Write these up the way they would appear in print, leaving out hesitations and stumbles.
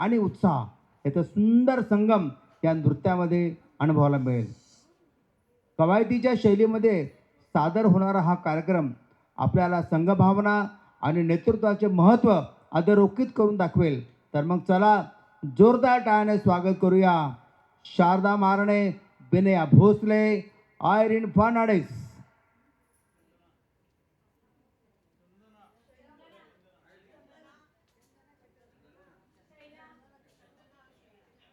आणि उत्साह याचा सुंदर संगम या नृत्यामध्ये अनुभवायला मिळेल. कवायतीच्या शैलीमध्ये सादर होणारा हा कार्यक्रम आपल्याला संघभावना आणि नेतृत्वाचे महत्त्व अधोरेखित करून दाखवेल. तर मग चला जोरदार टाळ्याने स्वागत करूया शारदा मारणे, विनया भोसले, आयरीन फर्नांडिस.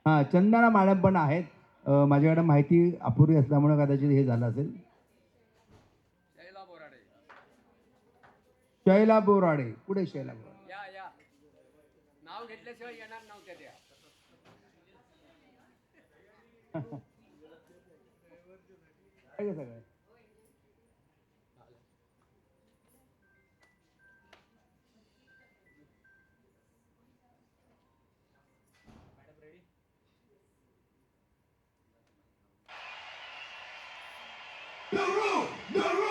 हां, चंदना मॅडम पण आहेत. माझ्याकडे माहिती अपुरी असल्यामुळे कदाचित हे झालं असेल. शैला बोराडे, कुठे शैला बोराडे? नाव घेतल्याशिवाय येणार नव्हत्या त्या. काय गं सगळं? The room, the room.